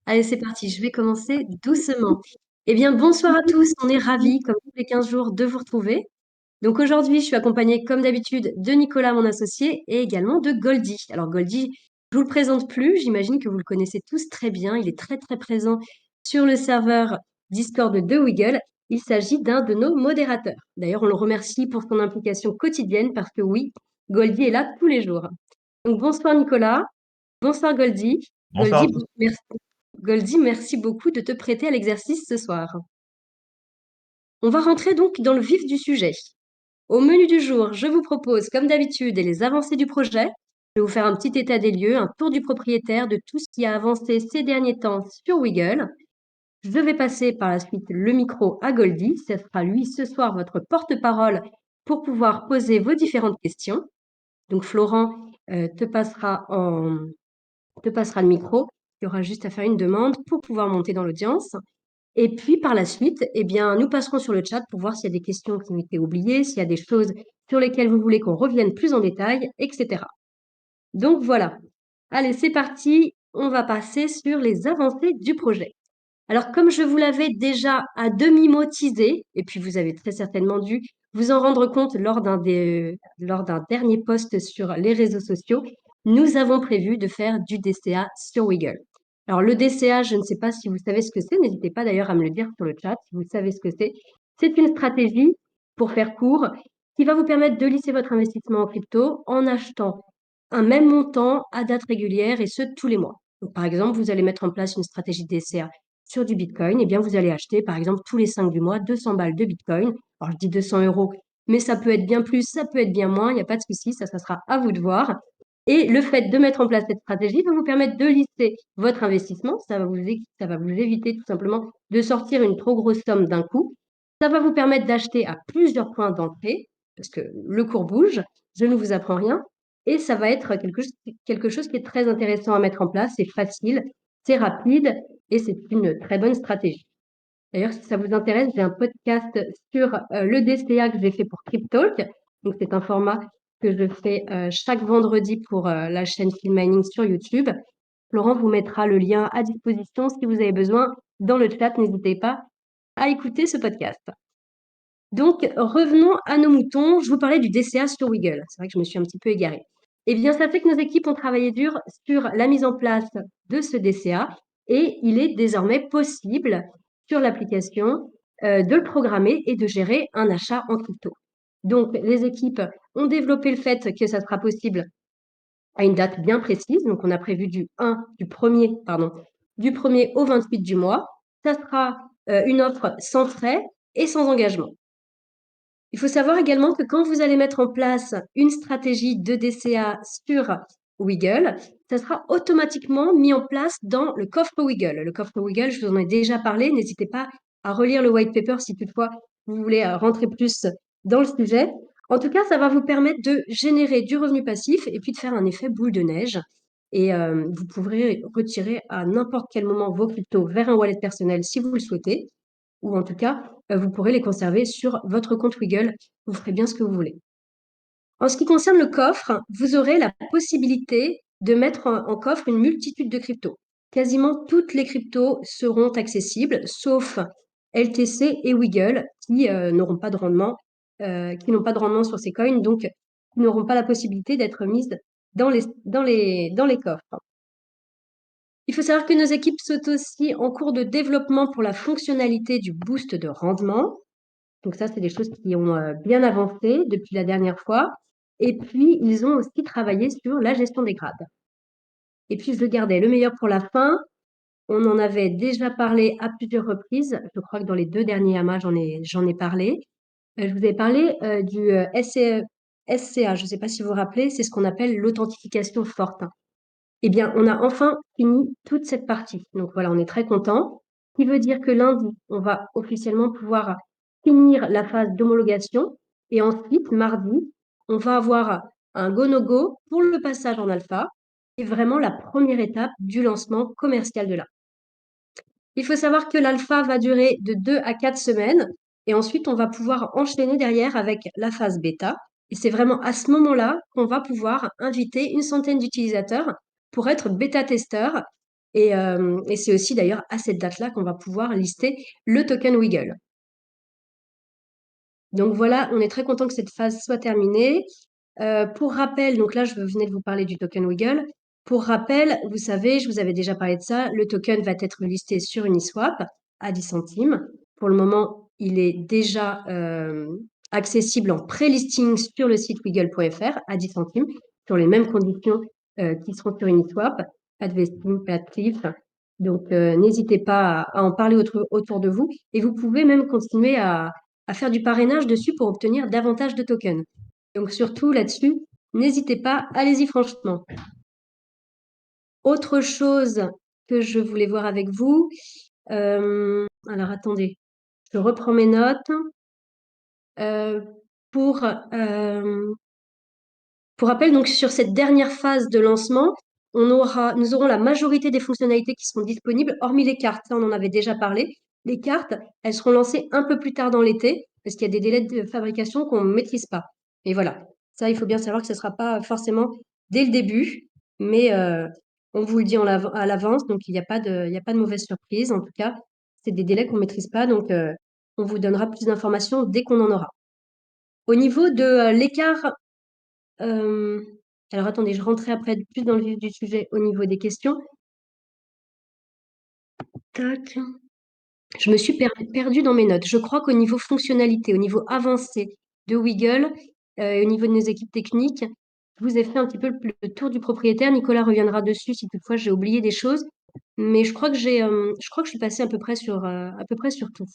Allez, c'est parti, je vais commencer doucement. Eh bien, bonsoir à tous, on est ravis, comme tous les 15 jours, de vous retrouver. Donc aujourd'hui, je suis accompagnée, comme d'habitude, de Nicolas, mon associé, et également de Goldie. Alors Goldie, je vous le présente plus, j'imagine que vous le connaissez tous très bien. Il est très très présent sur le serveur Discord de Wiggle. Il s'agit d'un de nos modérateurs. D'ailleurs, on le remercie pour son implication quotidienne parce que oui, Goldie est là tous les jours. Donc bonsoir Nicolas, bonsoir Goldie. Bonsoir à Goldie, tous. merci. Goldie, merci beaucoup de te prêter à l'exercice ce soir. On va rentrer donc dans le vif du sujet. Au menu du jour, je vous propose, comme d'habitude, les avancées du projet. Je vais vous faire un petit état des lieux, un tour du propriétaire de tout ce qui a avancé ces derniers temps sur Wiggle. Je vais passer par la suite le micro à Goldie. Ce sera lui ce soir votre porte-parole pour pouvoir poser vos différentes questions. Donc Florent te passera le micro. Il y aura juste à faire une demande pour pouvoir monter dans l'audience. Et puis par la suite, eh bien, nous passerons sur le chat pour voir s'il y a des questions qui ont été oubliées, s'il y a des choses sur lesquelles vous voulez qu'on revienne plus en détail, etc. Donc voilà. Allez, c'est parti. On va passer sur les avancées du projet. Alors, comme je vous l'avais déjà à demi-mot teasé, et puis vous avez très certainement dû vous en rendre compte lors d'un dernier post sur les réseaux sociaux, nous avons prévu de faire du DCA sur Wiggle. Alors, le DCA, je ne sais pas si vous savez ce que c'est, n'hésitez pas d'ailleurs à me le dire sur le chat si vous savez ce que c'est. C'est une stratégie, pour faire court, qui va vous permettre de lisser votre investissement en crypto en achetant un même montant à date régulière et ce, tous les mois. Donc, par exemple, vous allez mettre en place une stratégie de DCA sur du Bitcoin, eh bien, vous allez acheter, par exemple, tous les 5 du mois, 200 balles de Bitcoin. Alors, je dis 200 euros, mais ça peut être bien plus, ça peut être bien moins, il n'y a pas de souci, ça sera à vous de voir. Et le fait de mettre en place cette stratégie va vous permettre de lisser votre investissement. Ça va vous éviter tout simplement de sortir une trop grosse somme d'un coup. Ça va vous permettre d'acheter à plusieurs points d'entrée, parce que le cours bouge, je ne vous apprends rien. Et ça va être quelque chose qui est très intéressant à mettre en place. C'est facile, c'est rapide et c'est une très bonne stratégie. D'ailleurs, si ça vous intéresse, j'ai un podcast sur le DCA que j'ai fait pour Cryptalk. Donc, c'est un format que je fais chaque vendredi pour la chaîne Mining sur YouTube. Laurent vous mettra le lien à disposition si vous avez besoin dans le chat. N'hésitez pas à écouter ce podcast. Donc, revenons à nos moutons. Je vous parlais du DCA sur Wiggle. C'est vrai que je me suis un petit peu égarée. Eh bien, ça fait que nos équipes ont travaillé dur sur la mise en place de ce DCA et il est désormais possible sur l'application de le programmer et de gérer un achat en crypto. Donc, les équipes ont développé le fait que ça sera possible à une date bien précise. Donc, on a prévu du 1er au 28 du mois. Ça sera une offre sans frais et sans engagement. Il faut savoir également que quand vous allez mettre en place une stratégie de DCA sur Wiggle, ça sera automatiquement mis en place dans le coffre Wiggle. Le coffre Wiggle, je vous en ai déjà parlé. N'hésitez pas à relire le white paper si toutefois vous voulez rentrer plus dans le sujet. En tout cas, ça va vous permettre de générer du revenu passif et puis de faire un effet boule de neige. Et vous pourrez retirer à n'importe quel moment vos cryptos vers un wallet personnel si vous le souhaitez ou en tout cas, vous pourrez les conserver sur votre compte Wiggle. Vous ferez bien ce que vous voulez. En ce qui concerne le coffre, vous aurez la possibilité de mettre en coffre une multitude de cryptos. Quasiment toutes les cryptos seront accessibles, sauf LTC et Wiggle, qui n'auront pas de rendement, qui n'ont pas de rendement sur ces coins, donc qui n'auront pas la possibilité d'être mises dans les coffres. Il faut savoir que nos équipes sont aussi en cours de développement pour la fonctionnalité du boost de rendement. Donc ça, c'est des choses qui ont bien avancé depuis la dernière fois. Et puis, ils ont aussi travaillé sur la gestion des grades. Et puis, je gardais le meilleur pour la fin. On en avait déjà parlé à plusieurs reprises. Je crois que dans les 2 derniers AMA, j'en ai parlé. Je vous avais parlé du SCA. Je ne sais pas si vous vous rappelez, c'est ce qu'on appelle l'authentification forte. Eh bien, on a enfin fini toute cette partie. Donc voilà, on est très content. Ce qui veut dire que lundi, on va officiellement pouvoir finir la phase d'homologation. Et ensuite, mardi, on va avoir un go-no-go pour le passage en alpha et vraiment la première étape du lancement commercial de l'APP. Il faut savoir que l'alpha va durer de 2 à 4 semaines et ensuite, on va pouvoir enchaîner derrière avec la phase bêta. Et c'est vraiment à ce moment-là qu'on va pouvoir inviter une centaine d'utilisateurs pour être bêta-testeurs Et c'est aussi d'ailleurs à cette date-là qu'on va pouvoir lister le token Wiggle. Donc voilà, on est très content que cette phase soit terminée. Pour rappel, donc là, je venais de vous parler du token Wiggle. Pour rappel, vous savez, je vous avais déjà parlé de ça, le token va être listé sur Uniswap à 10 centimes. Pour le moment, il est déjà accessible en pré-listing sur le site wiggle.fr à 10 centimes, sur les mêmes conditions qui seront sur Uniswap, Advesting, Patriff. Donc, n'hésitez pas à en parler autour de vous. Et vous pouvez même continuer à faire du parrainage dessus pour obtenir davantage de tokens. Donc surtout là-dessus, n'hésitez pas, allez-y franchement. Autre chose que je voulais voir avec vous, alors attendez, je reprends mes notes. Pour rappel, donc sur cette dernière phase de lancement, nous aurons la majorité des fonctionnalités qui seront disponibles, hormis les cartes. Ça, on en avait déjà parlé. Les cartes, elles seront lancées un peu plus tard dans l'été, parce qu'il y a des délais de fabrication qu'on ne maîtrise pas. Et voilà, ça, il faut bien savoir que ce ne sera pas forcément dès le début, mais on vous le dit à l'avance, donc il n'y a pas de mauvaise surprise. En tout cas, c'est des délais qu'on ne maîtrise pas, donc on vous donnera plus d'informations dès qu'on en aura. Au niveau de l'écart alors attendez, je rentrais après plus dans le vif du sujet au niveau des questions. Tac. Je me suis perdue dans mes notes. Je crois qu'au niveau fonctionnalité, au niveau avancé de Wiggle, au niveau de nos équipes techniques, je vous ai fait un petit peu le tour du propriétaire. Nicolas reviendra dessus si toutefois j'ai oublié des choses. Mais je crois que je suis passée à peu près sur tout.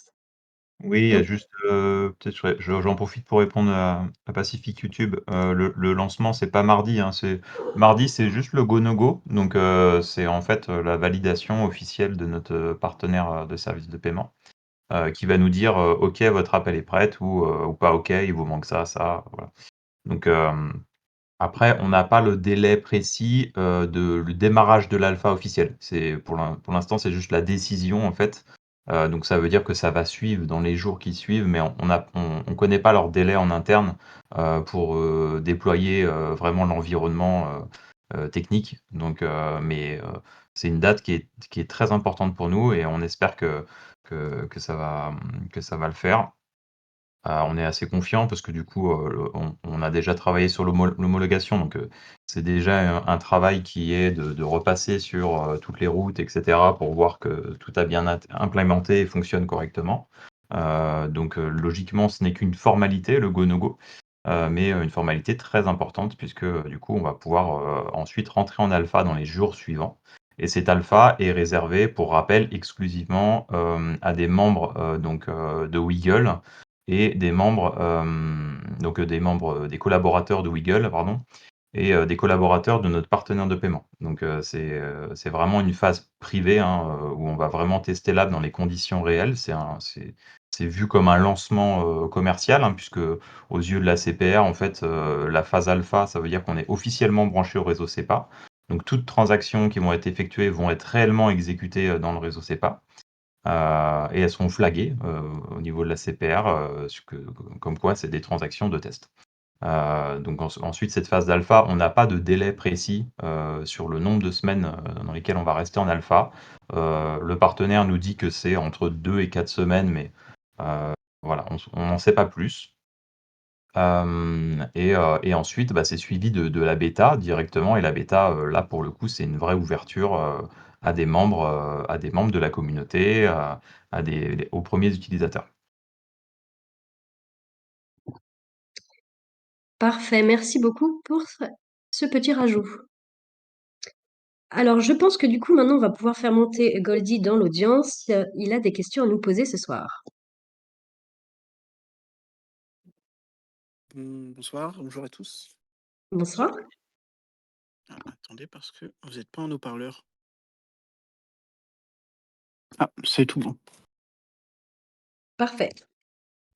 Oui, il y a Donc, juste, peut-être ouais, j'en profite pour répondre à Pacific YouTube. Le lancement, c'est pas mardi, hein, mardi, c'est juste le go no go. Donc, c'est en fait, la validation officielle de notre, partenaire, de service de paiement, qui va nous dire, «OK, votre appel est prête» ou pas «OK, il vous manque ça, ça», voilà. Donc, après, on n'a pas le délai précis, de le démarrage de l'alpha officiel. C'est pour l'instant, c'est juste la décision, en fait. Donc ça veut dire que ça va suivre dans les jours qui suivent, mais on connaît pas leur délai en interne, pour, déployer, vraiment l'environnement, technique. Donc, c'est une date qui est très importante pour nous et on espère que ça va le faire. On est assez confiant parce que du coup, on a déjà travaillé sur l'homologation, donc c'est déjà un travail qui est de repasser sur, toutes les routes et cetera pour voir que tout a bien implémenté et fonctionne correctement. Donc logiquement, ce n'est qu'une formalité, le go no go, mais une formalité très importante puisque, du coup, on va pouvoir, ensuite rentrer en alpha dans les jours suivants et cet alpha est réservé, pour rappel, exclusivement, à des membres, de Wiggle et des membres, des membres, des collaborateurs de Wiggle, pardon, et des collaborateurs de notre partenaire de paiement. Donc, c'est vraiment une phase privée, hein, où on va vraiment tester l'app dans les conditions réelles. C'est vu comme un lancement, commercial, hein, puisque aux yeux de la CPR, en fait, la phase alpha, ça veut dire qu'on est officiellement branché au réseau SEPA. Donc toutes transactions qui vont être effectuées vont être réellement exécutées, dans le réseau SEPA. Et elles seront flaguées, au niveau de la CPR, ce que comme quoi c'est des transactions de test. Donc ensuite cette phase d'alpha, on n'a pas de délai précis, sur le nombre de semaines, dans lesquelles on va rester en alpha. Le partenaire nous dit que c'est entre 2 et 4 semaines, mais voilà, on n'en sait pas plus. Et ensuite, bah, c'est suivi de la bêta directement et la bêta, là pour le coup, c'est une vraie ouverture, à des membres de la communauté, aux premiers utilisateurs. parfait. Merci beaucoup pour ce petit rajout. Alors, je pense que du coup, maintenant, on va pouvoir faire monter Goldie dans l'audience. Il a des questions à nous poser ce soir. Bonsoir, bonjour à tous. Bonsoir. Ah, attendez, parce que vous n'êtes pas en haut-parleur. Ah, c'est tout bon. Parfait.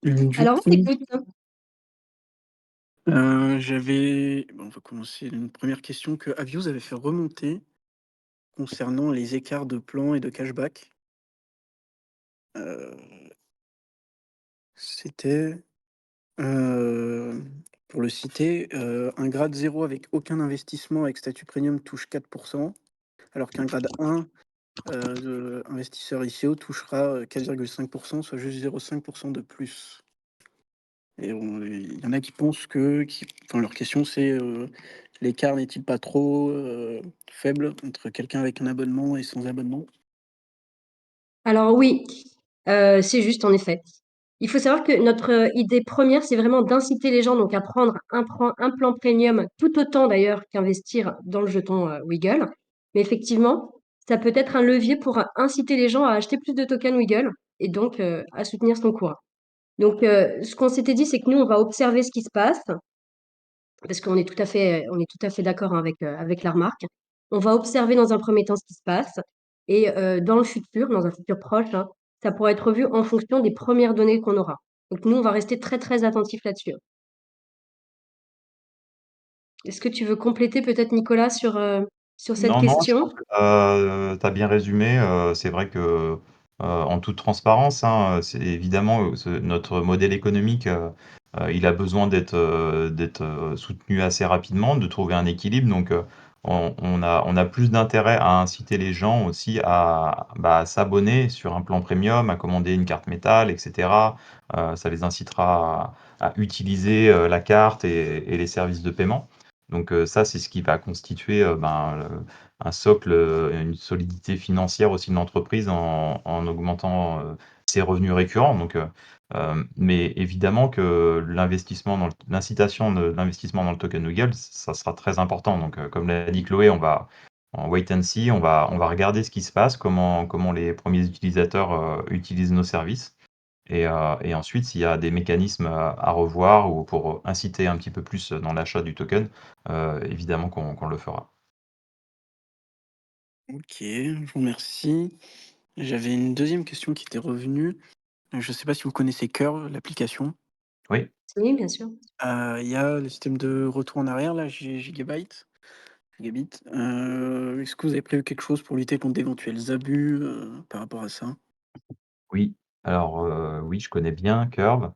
Du Alors, on coup, t'écoute. on va commencer une première question que Avios avait fait remonter concernant les écarts de plan et de cashback. Euh, C'était, pour le citer, un grade 0 avec aucun investissement avec statut premium touche 4%, alors qu'un grade 1 investisseur ICO touchera, 4,5 soit juste 0,5 de plus. Et il y en a qui pensent enfin, leur question c'est, l'écart n'est-il pas trop, faible entre quelqu'un avec un abonnement et sans abonnement? Alors oui, c'est juste en effet. Il faut savoir que notre, idée première, c'est vraiment d'inciter les gens donc à prendre un plan premium, tout autant d'ailleurs qu'investir dans le jeton, Wiggle. Mais effectivement, ça peut être un levier pour, inciter les gens à acheter plus de tokens Wiggle et donc, à soutenir son cours. Donc, ce qu'on s'était dit, c'est que nous, on va observer ce qui se passe parce on est tout à fait d'accord avec la remarque. On va observer dans un premier temps ce qui se passe et dans le futur, dans un futur proche, hein, ça pourra être revu en fonction des premières données qu'on aura. Donc nous, on va rester très, très attentifs là-dessus. Est-ce que tu veux compléter peut-être Nicolas sur cette Non, non, je question? pense que tu as bien résumé, c'est vrai que, en toute transparence, hein, c'est évidemment, notre modèle économique, il a besoin d'être soutenu assez rapidement, de trouver un équilibre donc on a plus d'intérêt à inciter les gens aussi à, bah, à s'abonner sur un plan premium, à commander une carte métal et cetera. Ça les incitera à utiliser, la carte et les services de paiement. Donc ça, c'est ce qui va constituer, ben, un socle, une solidité financière aussi de l'entreprise en augmentant, ses revenus récurrents donc mais évidemment que l'incitation de l'investissement dans le token Wiggle, ça sera très important donc comme l'a dit Chloé, on va en wait and see, on va regarder ce qui se passe, comment les premiers utilisateurs, utilisent nos services et ensuite, s'il y a des mécanismes à revoir ou pour inciter un petit peu plus dans l'achat du token, évidemment qu'on le fera. OK, je vous remercie. J'avais une deuxième question qui était revenue. Je ne sais pas si vous connaissez Curve, l'application? Oui, Oui, bien sûr. Il y a le système de retour en arrière là, Gigabit. Est-ce que vous avez prévu quelque chose pour lutter contre d'éventuels abus, par rapport à ça? oui. Alors, oui, je connais bien Curve.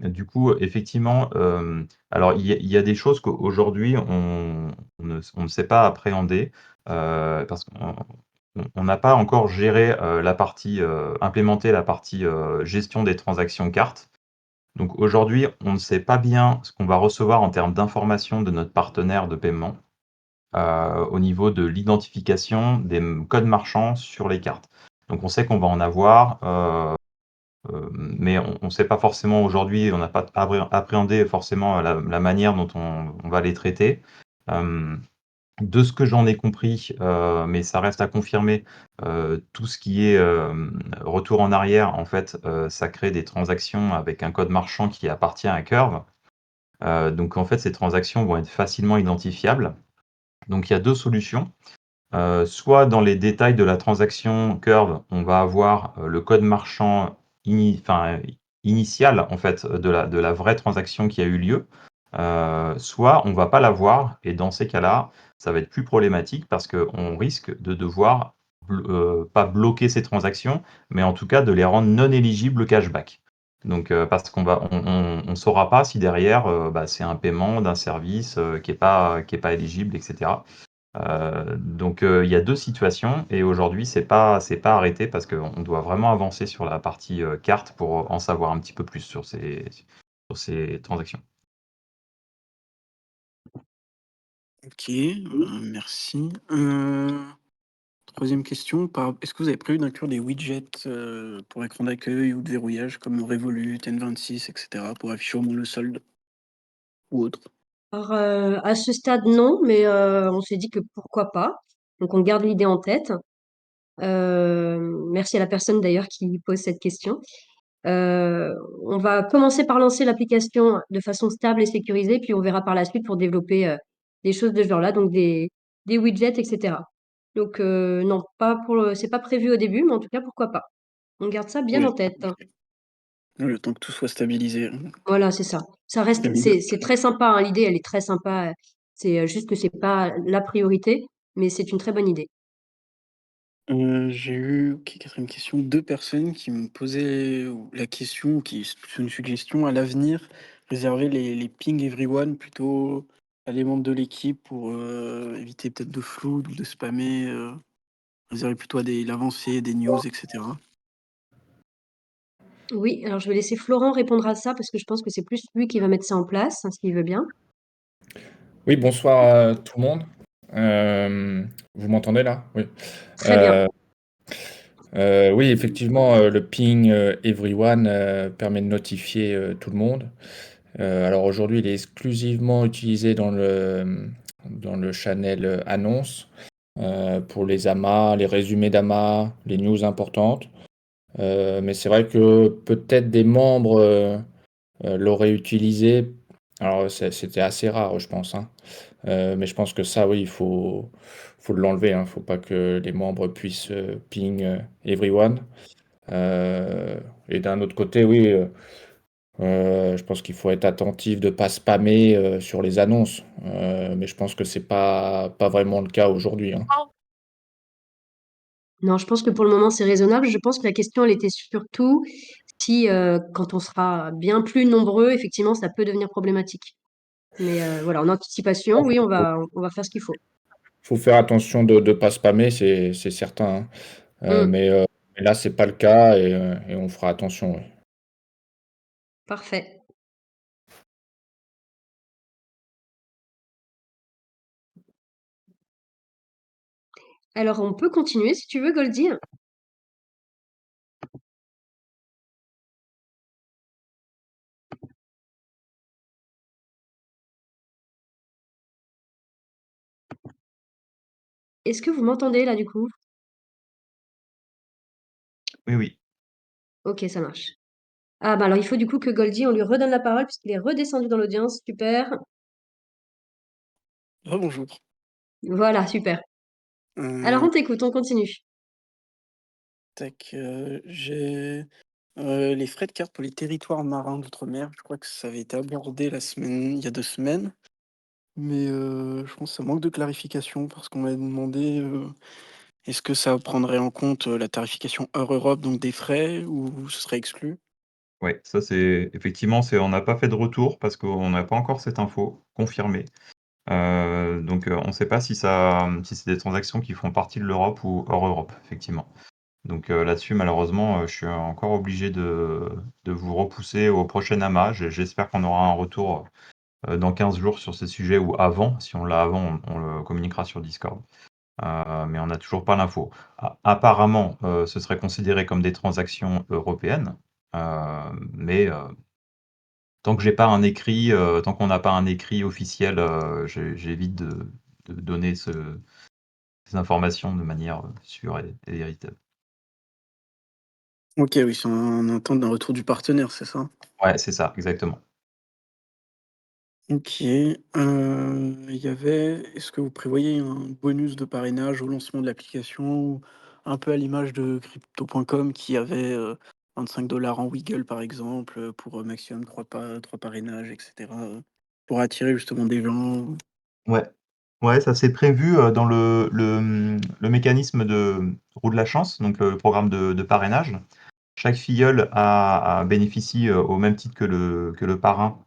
Du coup, effectivement, alors il y a des choses qu'aujourd'hui on ne sait pas appréhender, parce qu'on n'a pas encore géré, la partie, implémenté la partie, gestion des transactions cartes. Donc aujourd'hui, on ne sait pas bien ce qu'on va recevoir en termes d'informations de notre partenaire de paiement, au niveau de l'identification des codes marchands sur les cartes. Donc on sait qu'on va en avoir, mais on ne sait pas forcément aujourd'hui, on n'a pas appréhendé forcément la manière dont on va les traiter. Hem De ce que j'en ai compris, mais ça reste à confirmer, tout ce qui est, retour en arrière, en fait, ça crée des transactions avec un code marchand qui appartient à Curve. Donc en fait, ces transactions vont être facilement identifiables. Donc il y a 2 solutions. Soit dans les détails de la transaction Curve, on va avoir, le code marchand initial, en fait, de la vraie transaction qui a eu lieu. Soit on va pas l'avoir et dans ces cas-là, ça va être plus problématique parce qu'on risque de devoir pas bloquer ces transactions, mais en tout cas de les rendre non éligibles au cashback. Donc parce qu'on saura pas si derrière, bah, c'est un paiement d'un service, qui est pas éligible et cetera. Donc il y a 2 situations et aujourd'hui c'est pas arrêté parce qu'on doit vraiment avancer sur la partie, carte pour en savoir un petit peu plus sur ces transactions. OK, merci. 3e question, est-ce que vous avez prévu d'inclure des widgets, pour écran d'accueil ou de verrouillage comme Revolut, N26 et cetera pour afficher au moins le solde ou autre? Alors, à ce stade, non, mais on s'est dit que pourquoi pas. Donc on garde l'idée en tête. Merci à la personne d'ailleurs qui pose cette question. On va commencer par lancer l'application de façon stable et sécurisée, puis on verra par la suite pour développer, des choses de ce genre-là, donc des widgets et cetera. Donc non, c'est pas prévu au début, mais en tout cas, pourquoi pas. On garde ça bien Oui, en tête. OK. Le temps que tout soit stabilisé, Voilà, c'est ça. Ça reste stable. c'est très sympa, hein, l'idée, elle est très sympa, c'est, juste que c'est pas la priorité, mais c'est une très bonne idée. J'ai eu, OK, 4e question, 2 personnes qui me posaient la question, ou qui c'est une suggestion à l'avenir, réserver les ping everyone plutôt à des membres de l'équipe pour, éviter peut-être de flood ou de spammer, réservé plutôt à l'avancée, des news, etc. Oui, alors je vais laisser Florent répondre à ça parce que je pense que c'est plus lui qui va mettre ça en place, hein, s'il veut bien. Oui, bonsoir à tout le monde. Vous m'entendez là? Oui. Très bien. Euh, oui, effectivement, le ping everyone permet de notifier tout le monde. Alors aujourd'hui, il est exclusivement utilisé dans le channel annonce pour les amas, les résumés d'amas, les news importantes. Mais c'est vrai que peut-être des membres l'auraient utilisé. Alors c'était assez rare, je pense, hein. Mais je pense que ça, oui, faut l'enlever, hein. Faut pas que les membres puissent ping everyone. Et d'un autre côté, oui, je pense qu'il faut être attentif de pas spammer sur les annonces. Mais je pense que c'est pas vraiment le cas aujourd'hui, hein. Non, je pense que pour le moment, c'est raisonnable. Je pense que la question, elle était surtout si, quand on sera bien plus nombreux, effectivement, ça peut devenir problématique. Mais voilà, en anticipation, oui, on va faire ce qu'il faut. Faut faire attention de ne pas spammer, c'est certain, hein. Mm, Mais là, c'est pas le cas et on fera attention, oui. parfait. Alors, on peut continuer si tu veux, Goldie. Est-ce que vous m'entendez là, du coup? Oui, oui. Ok, ça marche. Ah, bah alors il faut du coup que Goldie, on lui redonne la parole puisqu'il est redescendu dans l'audience. Super. Bonjour. Voilà, super. Alors, Euh, on t'écoute, on continue. tac, j'ai les frais de carte pour les territoires marins d'outre-mer. Je crois que ça avait été abordé il y a 2 semaines. Mais je pense que ça manque de clarification parce qu'on m'a demandé est-ce que ça prendrait en compte la tarification hors Europe, donc des frais, ou ce serait exclu? Ouais, ça c'est effectivement, on n'a pas fait de retour parce qu'on n'a pas encore cette info confirmée. Donc, on ne sait pas si c'est des transactions qui font partie de l'Europe ou hors Europe, effectivement. Donc, là-dessus, malheureusement, je suis encore obligé de vous repousser au prochain AMA. J'espère qu'on aura un retour, dans 15 jours sur ces sujets ou avant. Si on l'a avant, on le communiquera sur Discord. Mais on n'a toujours pas l'info. Apparemment, ce serait considéré comme des transactions européennes, mais tant que j'ai pas un écrit, tant qu'on n'a pas un écrit officiel, j'évite de donner ces informations de manière, sûre et véritable. OK, oui, c'est en attente d'un retour du partenaire, c'est ça? Ouais, c'est ça, exactement. OK, il y avait est-ce que vous prévoyez un bonus de parrainage au lancement de l'application? Ou un peu à l'image de crypto.com qui avait, 25 en Wiggle par exemple, pour, maximum 3 parrainages et cetera, pour attirer justement des gens? Ouais. Ouais, ça s'est prévu, dans le mécanisme de roue de la chance, donc le programme de parrainage. Chaque filleul bénéficie, au même titre que le parrain,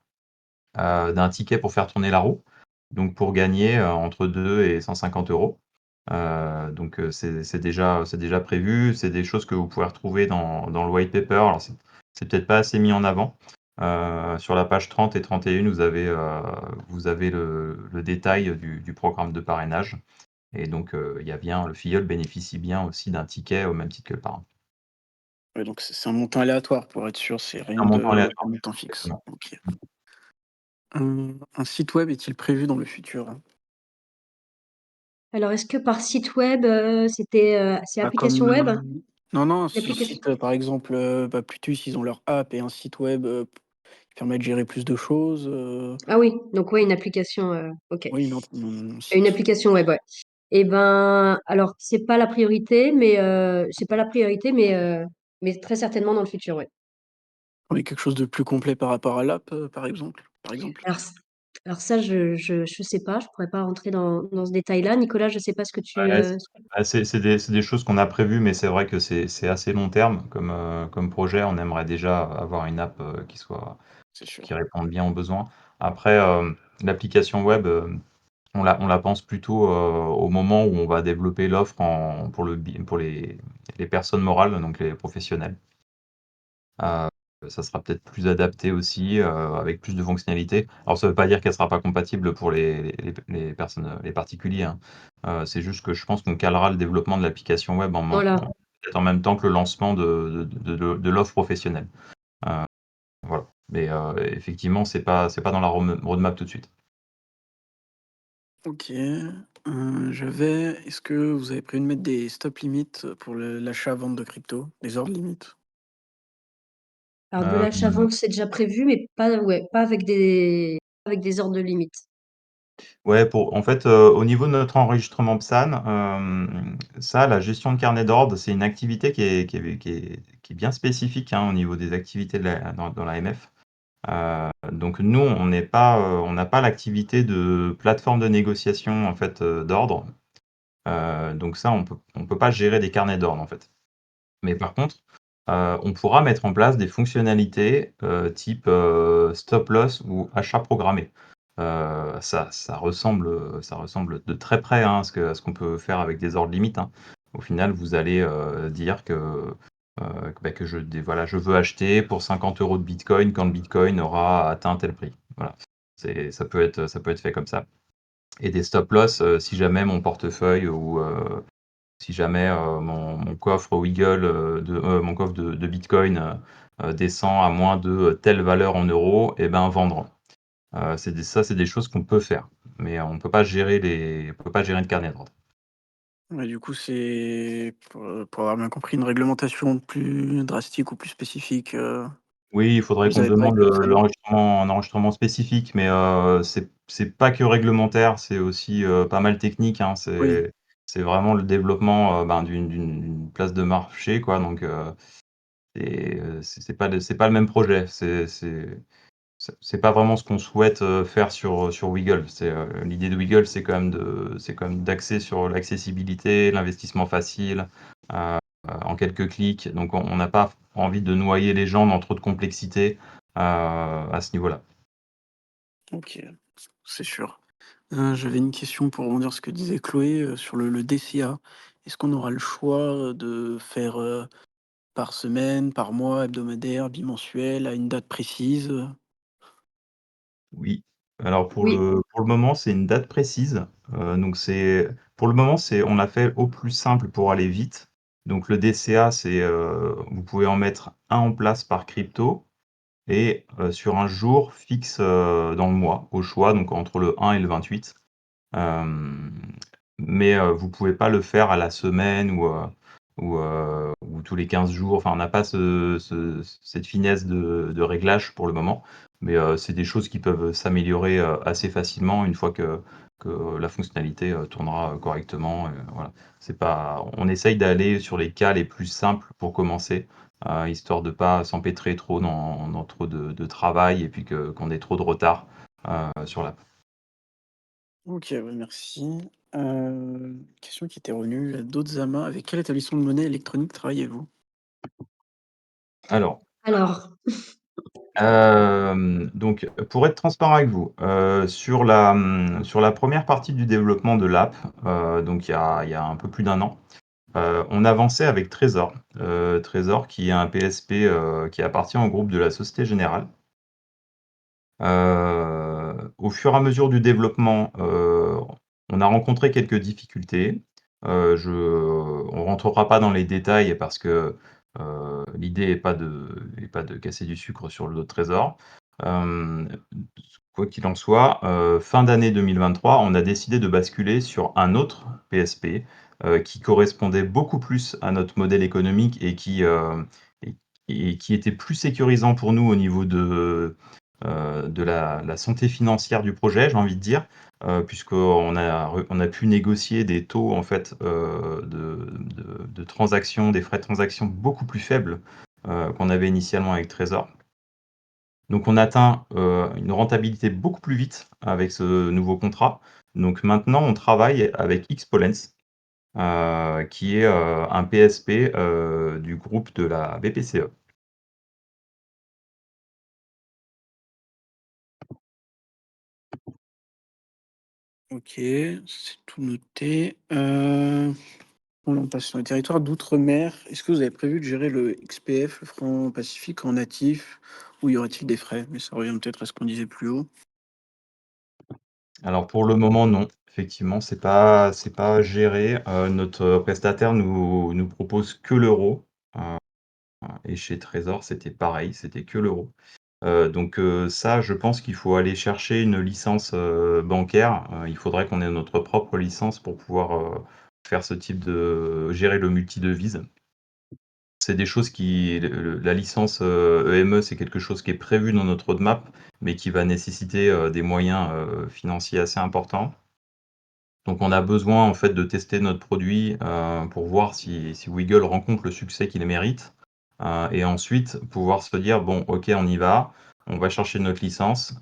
d'un ticket pour faire tourner la roue, donc pour gagner, entre 2 et 150 €. Donc c'est déjà prévu, c'est des choses que vous pouvez retrouver dans le white paper. Alors c'est peut-être pas assez mis en avant. Sur la page 30 et 31, vous avez le détail du programme de parrainage et donc il y a bien le filleul bénéficie bien aussi d'un ticket au même titre que le parrain. Ouais, donc c'est un montant aléatoire pour être sûr, c'est Un rien montant de aléatoire, montant fixe. exactement. OK. Un site web est-il prévu dans le futur? Alors, est-ce que par site web, c'est Bah, application web? non, non, si L'application. site, par exemple, bah, Plutus, ils ont leur app et un site web, qui permet de gérer plus de choses, Ah oui, donc ouais, une application, OK. oui, non, mon Une site. application web, ouais. Et ben, alors c'est pas la priorité, mais mais très certainement dans le futur, ouais. Oui, quelque chose de plus complet par rapport à l'app, par exemple? Alors ç alors ça, je sais pas, je pourrais pas rentrer dans ce détail-là. Nicolas, je sais pas ce que tu, Ouais, c'est des choses qu'on a prévues, mais c'est vrai que c'est assez long terme comme projet. On aimerait déjà avoir une app, C'est sûr. qui réponde bien aux besoins. Après, l'application web, on la pense plutôt, au moment où on va développer l'offre pour les personnes morales, donc les professionnels. Heu, Ça sera peut-être plus adapté aussi, avec plus de fonctionnalités. Alors ça veut pas dire qu'elle sera pas compatible pour les personnes, les particuliers, hein. C'est juste que je pense qu'on calera le développement de l'application web Voilà. peut-être en même temps que le lancement de l'offre professionnelle. Heu, voilà. Mais, effectivement, c'est pas dans la roadmap tout de suite. OK, est-ce que vous avez prévu de mettre des stop limits pour l'achat-vente de crypto? Des ordres limites? Alors de Hem l'achat-vente, c'est déjà prévu, mais pas avec des ordres de limite. Ouais, en fait, au niveau de notre enregistrement PSAN, ça, la gestion de carnet d'ordre, c'est une activité qui est bien spécifique, hein, au niveau des activités dans l'AMF. Donc nous, on n'a pas l'activité de plateforme de négociation, en fait, d'ordre. Donc ça, on peut pas gérer des carnets d'ordre, en fait. Mais par contre, on pourra mettre en place des fonctionnalités, type, stop loss ou achat programmé. Ça ressemble de très près, hein, à ce qu'on peut faire avec des ordres limites, hein. Au final, vous allez, dire voilà, je veux acheter pour 50 € de bitcoin quand le bitcoin aura atteint tel prix. Voilà. Ça peut être fait comme ça et des stop loss, si jamais mon portefeuille ou, si jamais, mon coffre Wiggle, mon coffre de bitcoin, descend à moins de telle valeur en euros et ben vendre. C'est des choses qu'on peut faire, mais on peut pas gérer de carnet de vente. Ouais, du coup, c'est pour avoir bien compris, une réglementation plus drastique ou plus spécifique, Oui, il faudrait vous qu'on avez pas demande, avec PSAN? un enregistrement spécifique, mais c'est pas que réglementaire, c'est aussi, pas mal technique, hein. Oui, C'est vraiment le développement, ben, d'une place de marché, quoi, donc c'est pas le même projet. C'est pas vraiment ce qu'on souhaite, faire sur Wiggle. L'idée de Wiggle, c'est quand même d'axer sur l'accessibilité, l'investissement facile, en quelques clics. Donc on n'a pas envie de noyer les gens dans trop de complexité, à ce niveau-là. OK, c'est sûr. J'avais une question pour rebondir sur ce que disait Chloé, sur le DCA. Est-ce qu'on aura le choix, de faire, par semaine, par mois, hebdomadaire, bimensuel, à une date précise? Oui. Alors Oui, pour le moment, c'est une date précise, donc pour le moment, on l'a fait au plus simple pour aller vite. Donc le DCA, vous pouvez en mettre un en place par crypto. Et sur un jour fixe, dans le mois, au choix, donc entre le 1 et le 28. Hem, mais vous pouvez pas le faire à la semaine ou tous les 15 jours. Enfin, on n'a pas cette finesse de réglage pour le moment, mais c'est des choses qui peuvent s'améliorer, assez facilement une fois que la fonctionnalité, tournera, correctement, voilà. C'est pas On essaye d'aller sur les cas les plus simples pour commencer, histoire de pas s'empêtrer trop dans trop de travail et puis qu'on ait trop de retard, sur l'app. OK, ouais, merci. Question qui était revenue à d'autres amas. Avec quel établissement de monnaie électronique travaillez-vous? Alors alors Donc, pour être transparent avec vous, sur la première partie du développement de l'app, donc il y a un peu plus d'un an, on avançait avec Trésor. Trésor qui est un PSP, qui appartient au groupe de la Société Générale. Au fur et à mesure du développement, on a rencontré quelques difficultés. On rentrera pas dans les détails parce que, l'idée est pas de casser du sucre sur le dos de Trésor. Hem, Quoi qu'il en soit, fin d'année 2023, on a décidé de basculer sur un autre PSP, qui correspondait beaucoup plus à notre modèle économique et et qui était plus sécurisant pour nous au niveau de la santé financière du projet, j'ai envie de dire, puisqu'on a pu négocier des taux en fait, de transaction, des frais de transaction beaucoup plus faibles, qu'on avait initialement avec Trésor. Donc on atteint, une rentabilité beaucoup plus vite avec ce nouveau contrat. Donc maintenant on travaille avec Xpolens, qui est, un PSP, du groupe de la BPCE. OK, c'est tout noté. On passe sur les territoires d'outre-mer. Est-ce que vous avez prévu de gérer le XPF, le franc Pacifique, en natif ou y aurait-il des frais? Mais ça revient peut-être à ce qu'on disait plus haut. Alors pour le moment, non. Effectivement, c'est pas géré. Notre prestataire nous propose que l'euro, heu et chez Trésor, c'était pareil, c'était que l'euro. Donc ça, je pense qu'il faut aller chercher une licence, bancaire. Il faudrait qu'on ait notre propre licence pour pouvoir, faire ce type de gérer le multidevise. C'est des choses qui la licence, EME, c'est quelque chose qui est prévu dans notre roadmap, mais qui va nécessiter, des moyens, financiers assez importants. Donc on a besoin en fait de tester notre produit, pour voir si Wiggle rencontre le succès qu'il mérite, et ensuite pouvoir se dire: «Bon OK, on va chercher notre licence»,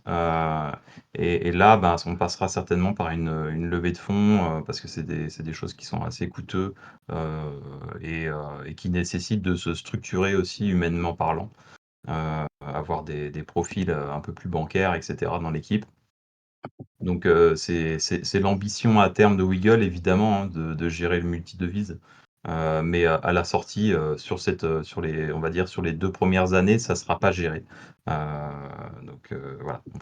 et là, ben, on passera certainement par une levée de fonds, parce que c'est des choses qui sont assez coûteux, et qui nécessitent de se structurer aussi humainement parlant, avoir des profils, un peu plus bancaires et cetera dans l'équipe. Donc c'est l'ambition à terme de Wiggle évidemment, hein, de gérer le multidevise. Mais à la sortie, sur les on va dire sur les 2 premières années, ça sera pas géré. Donc voilà, on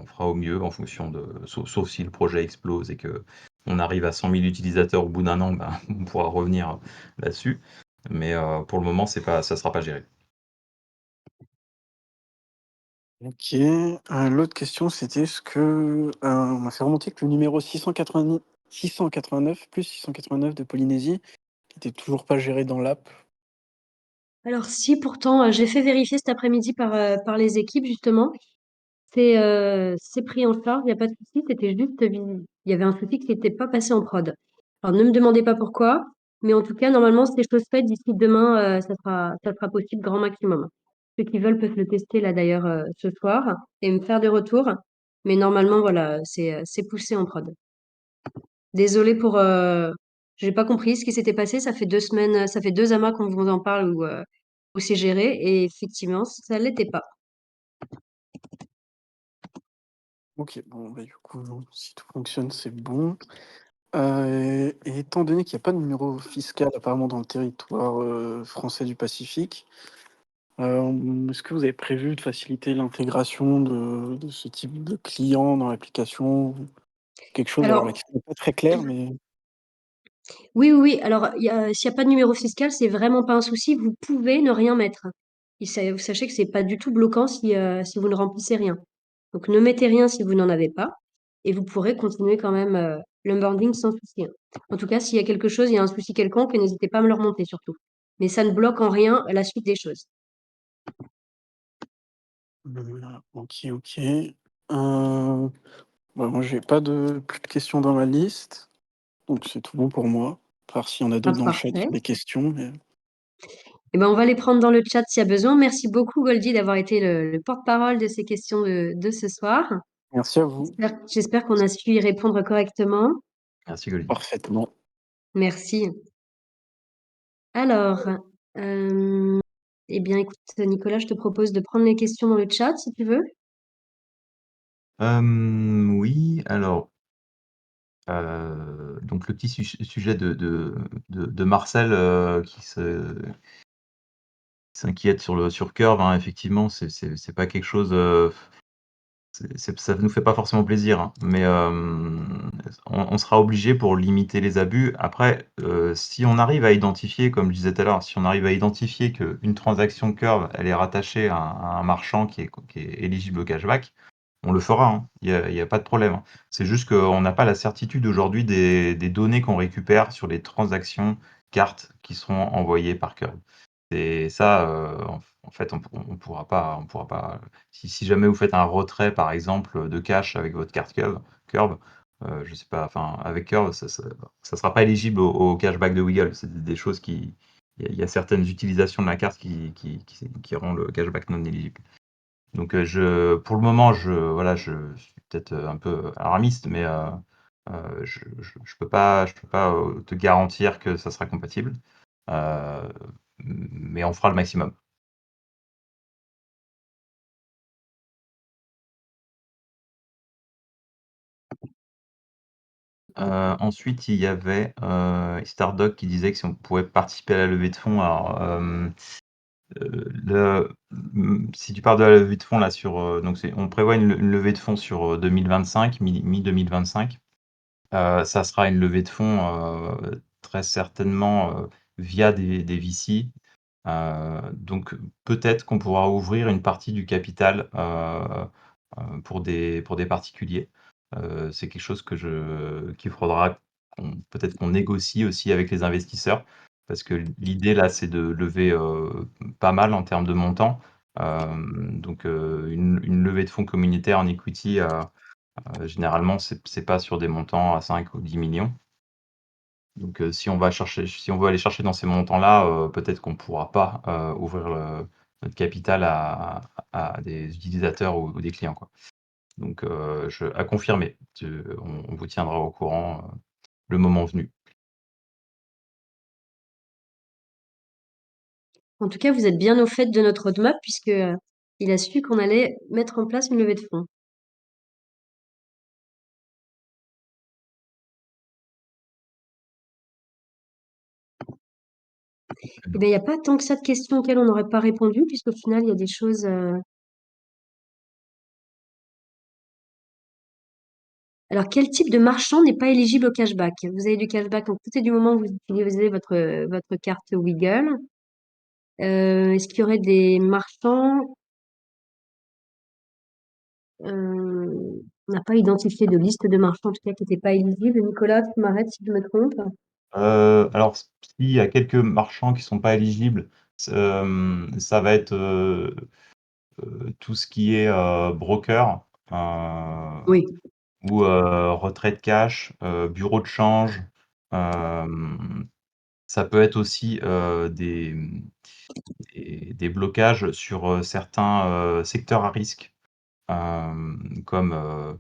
fera au mieux en fonction de sauf si le projet explose et qu'on arrive à 100 000 utilisateurs au bout d'un an, ben, on pourra revenir là-dessus. Mais pour le moment, ça sera pas géré. OK, l'autre question, c'était est-ce que, on m'a fait remonter que le numéro 689 plus 689 de Polynésie, qui était toujours pas géré dans l'app. Alors si, pourtant, j'ai fait vérifier cet après-midi par les équipes justement. C'est pris en charge, il y a pas de souci, c'était juste il y avait un souci qui n'était pas passé en prod. Alors ne me demandez pas pourquoi, mais en tout cas, normalement, c'est chose faite. D'ici demain, ça sera possible grand maximum. Ceux qui veulent peuvent le tester là d'ailleurs, ce soir et me faire des retours. Mais normalement, voilà, c'est poussé en prod. Désolée j'ai pas compris ce qui s'était passé. Ça fait 2 semaines, ça fait 2 amas qu'on vous en parle où c'est géré et effectivement, ça l'était pas. OK, bon, bah, du coup, si tout fonctionne, c'est bon. Et étant donné qu'il y a pas de numéro fiscal apparemment dans le territoire, français du Pacifique, est-ce que vous avez prévu de faciliter l'intégration de ce type de client dans l'application? Quelque chose alors là Alors qui n'est pas très clair, mais oui, oui, oui. Alors, s'il y a pas de numéro fiscal, c'est vraiment pas un souci. Vous pouvez ne rien mettre. Sachez que c'est pas du tout bloquant si vous ne remplissez rien. Donc, ne mettez rien si vous n'en avez pas, et vous pourrez continuer quand même l'onboarding sans souci, hein. En tout cas, s'il y a quelque chose, il y a un souci quelconque, n'hésitez pas à me le remonter surtout. Mais ça ne bloque en rien la suite des choses. OK, OK. Moi j'ai pas de plus de questions dans ma liste, donc c'est tout bon pour moi. À part s'il y en a Ah, d'autres dans le chat qui parfait. ont des questions, mais Eh ben, on va les prendre dans le chat s'il y a besoin. Merci beaucoup, Goldie, d'avoir été le porte-parole de ces questions de ce soir. merci à vous. J'espère qu'on a su y répondre correctement. Merci Goldie. Parfaitement. Merci. Alors, euh, eh bien, écoute, Nicolas, je te propose de prendre les questions dans le chat, si tu veux. Oui, alors donc le petit sujet de Marcel, qui s'inquiète sur Curve, hein, effectivement, c'est pas quelque chose, ça nous fait pas forcément plaisir, hein, mais on sera obligé pour limiter les abus. Après, si on arrive à identifier, comme je disais tout à l'heure, si on arrive à identifier qu'une transaction Curve, elle est rattachée à un marchand qui est éligible au cashback, on le fera, hein. Il y a pas de problème, hein. C'est juste qu'on n'a pas la certitude aujourd'hui des données qu'on récupère sur les transactions cartes qui seront envoyées par Curve. Et ça, en fait, on pourra pas si jamais vous faites un retrait, par exemple, de cash avec votre carte Curve, je sais pas, enfin, avec Curve, ça sera pas éligible au cashback de Wiggle. C'est des choses qui il y a certaines utilisations de la carte qui rend le cashback non éligible. Donc, pour le moment, voilà, je suis peut-être, un peu alarmiste, mais, je peux pas, te garantir que ça sera compatible. Heu, mais on fera le maximum. Ensuite, il y avait, Stardock qui disait que si on pouvait participer à la levée de fonds, alors, si tu parles de la levée de fonds là sur, donc on prévoit une levée de fonds sur, 2025, mi-2025. Ça sera une levée de fonds, très certainement, via des VC. Donc peut-être qu'on pourra ouvrir une partie du capital, pour des particuliers. C'est quelque chose qu'il faudra peut-être qu'on négocie aussi avec les investisseurs, parce que l'idée là, c'est de lever, pas mal en termes de montant. Donc une levée de fonds communautaire en equity, généralement, c'est pas sur des montants à 5 ou 10 millions. Donc, si on veut aller chercher dans ces montants-là, peut-être qu'on ne pourra pas, ouvrir notre capital à des utilisateurs ou des clients, quoi. Donc, à confirmer. On vous tiendra au courant, le moment venu. En tout cas, vous êtes bien au fait de notre roadmap puisque il a su qu'on allait mettre en place une levée de fonds. Eh bien, il n'y a pas tant que ça de questions auxquelles on n'aurait pas répondu, puisqu'au final, il y a des choses. Alors, quel type de marchand n'est pas éligible au cashback? Vous avez du cashback en tout du moment où vous utilisez votre carte Wiggle. Est-ce qu'il y aurait des marchands? On n'a pas identifié de liste de marchands, en tout cas, qui n'étaient pas éligibles. Nicolas, tu m'arrêtes si je me trompe. Alors, s'il y a quelques marchands qui sont pas éligibles, ça va être, tout ce qui est, broker, Oui. ou retrait de cash, bureau de change. Hem, Ça peut être aussi, des blocages sur, certains, secteurs à risque, comme,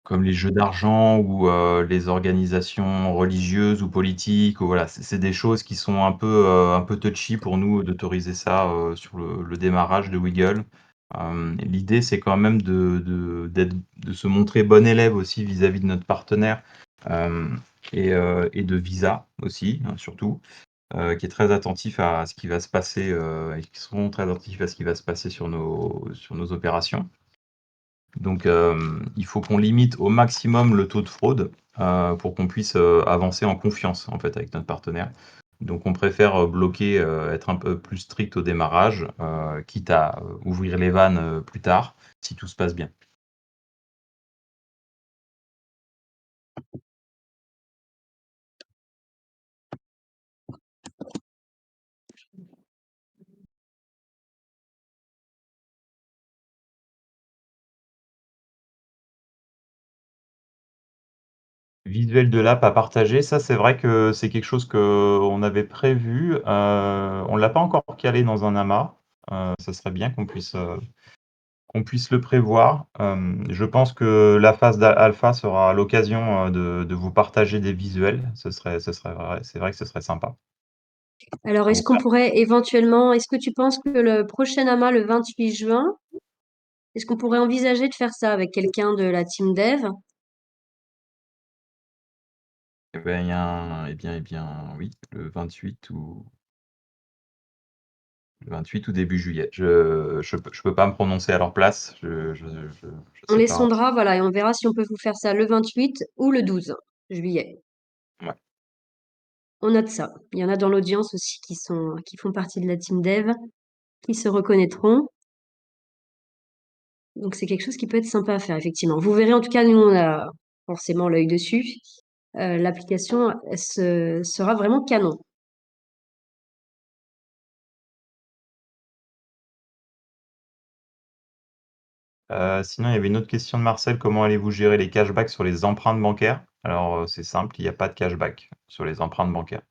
comme les jeux d'argent ou, les organisations religieuses ou politiques, ou voilà, c'est des choses qui sont un peu touchy pour nous d'autoriser ça, sur le démarrage de Wiggle. L'idée, c'est quand même de se montrer bon élève aussi vis-à-vis de notre partenaire, hem et de Visa aussi, hein, surtout, qui est très attentif à ce qui va se passer, et qui seront très attentifs à ce qui va se passer sur nos opérations. Donc, il faut qu'on limite au maximum le taux de fraude, pour qu'on puisse, avancer en confiance, en fait, avec notre partenaire. Donc on préfère, bloquer, être un peu plus strict au démarrage, quitte à, ouvrir les vannes, plus tard, si tout se passe bien. Visuel de l'app à partager, ça, c'est vrai que c'est quelque chose qu'on avait prévu, on l'a pas encore calé dans un amas, ça serait bien qu'on puisse le prévoir. Je pense que la phase alpha sera l'occasion, de vous partager des visuels. Ce serait vrai, c'est vrai que ce serait sympa. Alors, À est-ce vous qu'on faire. pourrait éventuellement, est-ce que tu penses que le prochain AMA, le 28 juin, est-ce qu'on pourrait envisager de faire ça avec quelqu'un de la team dev? Eh ben, il y a oui, le 28 ou début juillet. Je peux pas me prononcer à leur place, je On sais les pas. sondera, voilà, et on verra si on peut vous faire ça le 28 ou le 12 juillet. Ouais. On note ça. Il y en a dans l'audience aussi qui font partie de la team dev, qui se reconnaîtront. Donc, c'est quelque chose qui peut être sympa à faire, effectivement. Vous verrez, en tout cas, nous, on a forcément l'œil dessus. L'application sera vraiment canon. Sinon, il y avait une autre question de Marcel: «Comment allez-vous gérer les cashbacks sur les empreintes bancaires?» Alors, c'est simple, il y a pas de cashback sur les empreintes bancaires.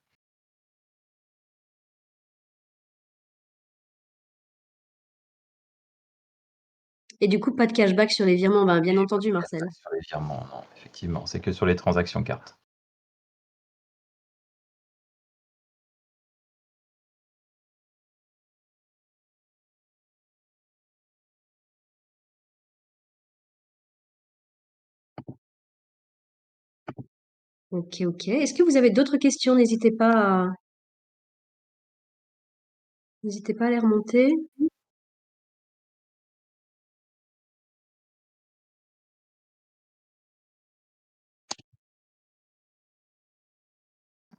Et du coup, pas de cashback sur les virements, ben, bien Et pas entendu, de Marcel. cashback sur les virements, non, effectivement, c'est que sur les transactions cartes. Ok, ok. Est-ce que vous avez d'autres questions? N'hésitez pas à les remonter.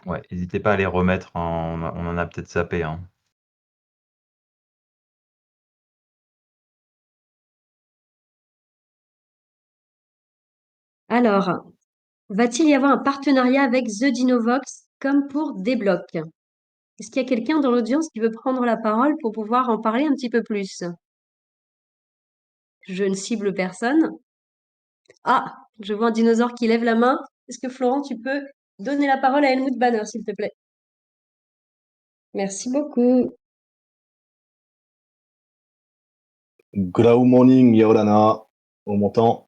Ouais, n'hésitez pas à les remettre, hein, on en a peut-être zappé, hein. Alors, va-t-il y avoir un partenariat avec The Dinovox comme pour Débloc? Est-ce qu'il y a quelqu'un dans l'audience qui veut prendre la parole pour pouvoir en parler un petit peu plus? Je ne cible personne. Ah, je vois un dinosaure qui lève la main. Est-ce que Florent, tu peux donner la parole à Helmut Banner, s'il te plaît? Merci beaucoup. Good morning, Yeolana. On m'entend?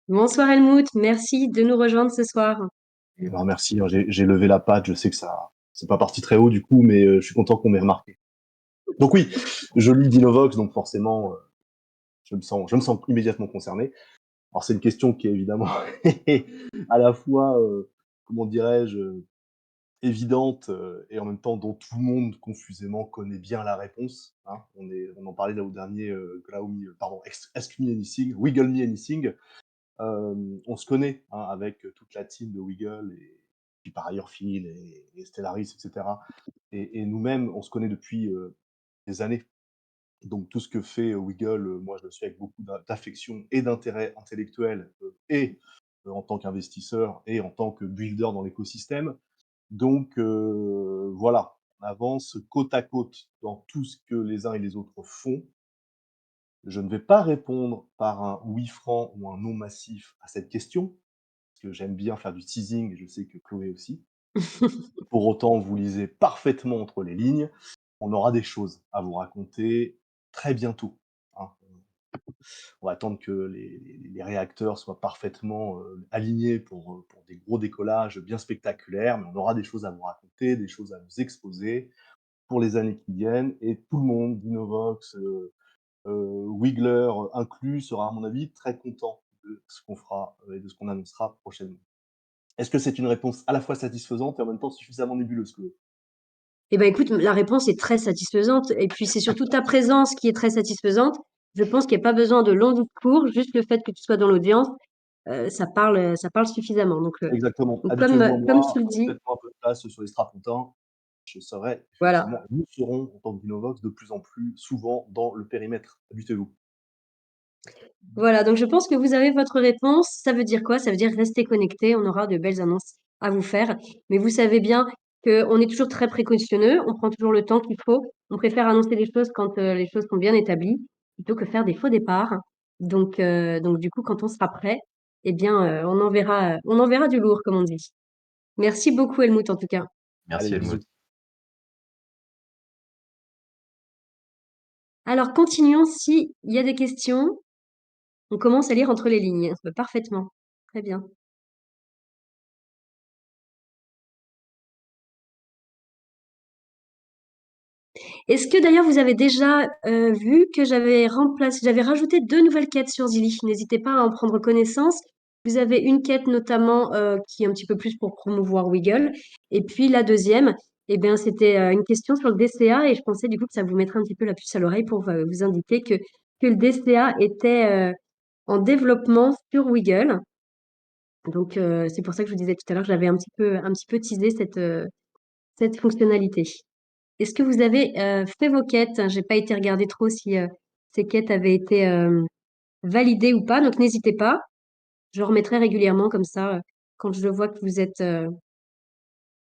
Bonsoir Helmut, merci de nous rejoindre ce soir. Ben, merci, hein, j'ai levé la patte. Je sais que ça, c'est pas parti très haut du coup, mais je suis content qu'on m'ait remarqué. Donc oui, je lis Dinovox, donc forcément, je me sens immédiatement concerné. Alors c'est une question qui est évidemment à la fois, comment dirais-je, évidente et en même temps dont tout le monde confusément connaît bien la réponse. Hein. On en parlait là au dernier Ask Me Anything, Wiggle Me Anything. On se connaît hein, avec toute la team de Wiggle et puis par ailleurs Phil et Stellaris, etc. Et nous-mêmes, on se connaît depuis des années. Donc tout ce que fait Wiggle, moi je le suis avec beaucoup d'affection et d'intérêt intellectuel et en tant qu'investisseur et en tant que builder dans l'écosystème. Donc voilà, on avance côte à côte dans tout ce que les uns et les autres font. Je ne vais pas répondre par un oui franc ou un non massif à cette question, parce que j'aime bien faire du teasing et je sais que Chloé aussi. Pour autant, vous lisez parfaitement entre les lignes. On aura des choses à vous raconter très bientôt. Hein. On va attendre que les réacteurs soient parfaitement alignés pour des gros décollages bien spectaculaires, mais on aura des choses à vous raconter, des choses à vous exposer pour les années qui viennent. Et tout le monde, Dinovox, Wiggler inclus, sera à mon avis très content de ce qu'on fera et de ce qu'on annoncera prochainement. Est-ce que c'est une réponse à la fois satisfaisante et en même temps suffisamment nébuleuse, Chloé? Eh ben écoute, la réponse est très satisfaisante. Et puis c'est surtout ta présence qui est très satisfaisante. Je pense qu'il n'y a pas besoin de long discours, juste le fait que tu sois dans l'audience, ça parle suffisamment. Exactement. Donc Habituez-vous à comme moi, tu le dis, faites-moi un peu de place sur les strapontins. Je serai voilà. effectivement, nous serons en tant que Dinovox de plus en plus souvent dans le périmètre. Habituez-vous. Voilà, donc je pense que vous avez votre réponse. Ça veut dire quoi? Ça veut dire rester connecté. On aura de belles annonces à vous faire. Mais vous savez bien qu'on est toujours très précautionneux. On prend toujours le temps qu'il faut. On préfère annoncer les choses quand les choses sont bien établies plutôt que faire des faux départs. Donc du coup, quand on sera prêt, eh bien, on enverra du lourd, comme on dit. Merci beaucoup, Helmut, en tout cas. Merci Allez, Helmut. bisous. Alors, continuons. S'il y a des questions, on commence à lire entre les lignes. Parfaitement. Très bien. Est-ce que d'ailleurs vous avez déjà vu que j'avais rajouté 2 nouvelles quêtes sur Zilli? N'hésitez pas à en prendre connaissance. Vous avez une quête notamment qui est un petit peu plus pour promouvoir Wiggle. Et puis la deuxième, eh bien, c'était une question sur le DCA et je pensais du coup que ça vous mettrait un petit peu la puce à l'oreille pour vous indiquer que le DCA était en développement sur Wiggle. Donc c'est pour ça que je vous disais tout à l'heure que j'avais un petit peu teasé cette fonctionnalité. Est-ce que vous avez fait vos quêtes? J'ai pas été regarder trop si ces quêtes avaient été validées ou pas, donc n'hésitez pas. Je remettrai régulièrement comme ça. Quand je vois que vous êtes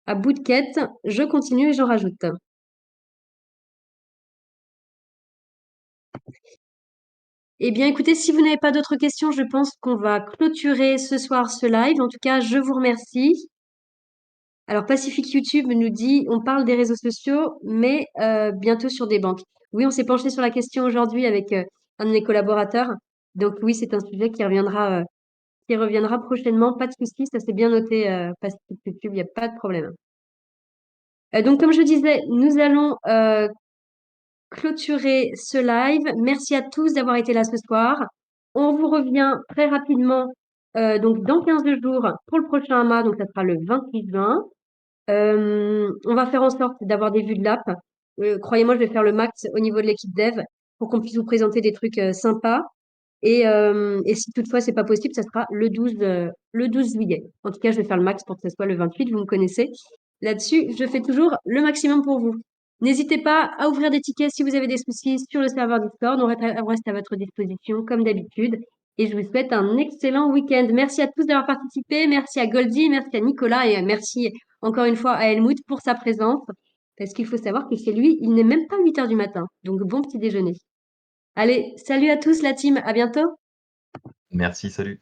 à bout de quêtes, je continue et j'en rajoute. Eh bien, écoutez, si vous n'avez pas d'autres questions, je pense qu'on va clôturer ce soir ce live. En tout cas, je vous remercie. Alors, Pacific YouTube nous dit, on parle des réseaux sociaux, mais bientôt sur des banques. Oui, on s'est penché sur la question aujourd'hui avec un de mes collaborateurs. Donc oui, c'est un sujet qui reviendra prochainement. Pas de souci, ça s'est bien noté, Pacific YouTube, il n'y a pas de problème. Donc, comme je disais, nous allons clôturer ce live. Merci à tous d'avoir été là ce soir. On vous revient très rapidement Donc dans 15 jours pour le prochain AMA, donc ça sera le 28 juin. On va faire en sorte d'avoir des vues de l'app. Croyez-moi, je vais faire le max au niveau de l'équipe dev pour qu'on puisse vous présenter des trucs sympas. Et si toutefois c'est pas possible, ça sera le 12 juillet. En tout cas, je vais faire le max pour que ce soit le 28, vous me connaissez. Là-dessus, je fais toujours le maximum pour vous. N'hésitez pas à ouvrir des tickets si vous avez des soucis sur le serveur Discord. On reste à votre disposition comme d'habitude. Et je vous souhaite un excellent week-end. Merci à tous d'avoir participé. Merci à Goldie, merci à Nicolas et merci encore une fois à Helmut pour sa présence. Parce qu'il faut savoir que chez lui, il n'est même pas 8 heures du matin. Donc bon petit déjeuner. Allez, salut à tous la team, à bientôt. Merci, salut.